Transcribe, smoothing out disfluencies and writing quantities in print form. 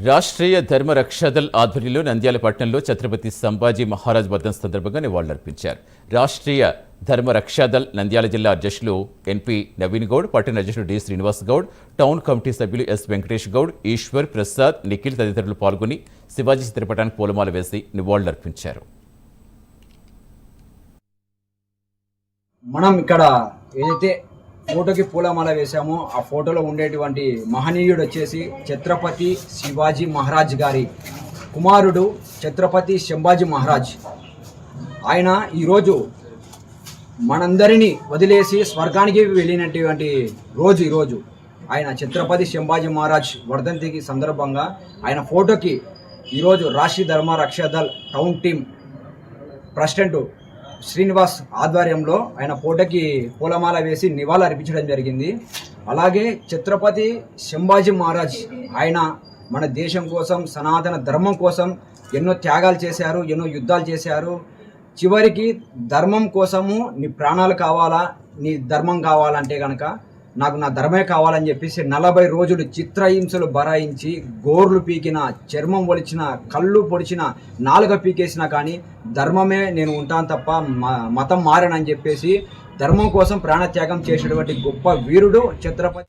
రాష్ట్రీయ ధర్మ రక్షాదళ్ ఆధ్వర్యంలో నంద్యాల పట్టణంలో ఛత్రపతి సంభాజీ మహారాజ్ వర్ధంతి సందర్భంగా నివాళులర్పించారు. రాష్ట్రీయ ధర్మ రక్షాదళ్ నంద్యాల జిల్లా అధ్యక్షులు ఎన్పి నవీన్ గౌడ్, పట్టణ అధ్యక్షుడు D Srinivas Goud, town committee సభ్యులు ఎస్ వెంకటేష్ గౌడ్, ఈశ్వర్ ప్రసాద్, నిఖిల్ తదితరులు పాల్గొని శివాజీ చిత్రపటానికి పూలమాల వేసి నివాళులర్పించారు. మనం ఇక్కడ ఏదైతే ఫోటోకి పూలమాల వేశామో ఆ ఫోటోలో ఉండేటువంటి మహనీయుడు వచ్చేసి ఛత్రపతి శివాజీ మహారాజ్ గారి కుమారుడు ఛత్రపతి సంభాజీ మహారాజ్. ఆయన ఈరోజు మనందరినీ వదిలేసి స్వర్గానికి వెళ్ళినటువంటి రోజు ఈరోజు. ఆయన ఛత్రపతి సంభాజీ మహారాజ్ వర్ధంతికి సందర్భంగా ఆయన ఫోటోకి ఈరోజు రాష్ట్రీయ ధర్మ రక్షాదళ్ టౌన్ టీం ప్రెసిడెంట్ శ్రీనివాస్ ఆధ్వర్యంలో ఆయన ఫోటోకి పూలమాల వేసి నివాళులు అర్పించడం జరిగింది. అలాగే ఛత్రపతి సంభాజీ మహారాజ్ ఆయన మన దేశం కోసం, సనాతన ధర్మం కోసం ఎన్నో త్యాగాలు చేశారు, ఎన్నో యుద్ధాలు చేశారు. చివరికి ధర్మం కోసము నీ ప్రాణాలు కావాలా, నీ ధర్మం కావాలంటే కనుక నాకు నా ధర్మే కావాలని చెప్పేసి 40 రోజులు చిత్రహింసలు బరాయించి, గోర్లు పీకిన, చర్మం ఒలిచిన, కళ్ళు పొడిచిన, నాలుక పీకేసినా కానీ ధర్మమే నేను ఉంటాను తప్ప మతం మారనని చెప్పేసి ధర్మం కోసం ప్రాణత్యాగం చేసేటువంటి గొప్ప వీరుడు ఛత్రపతి.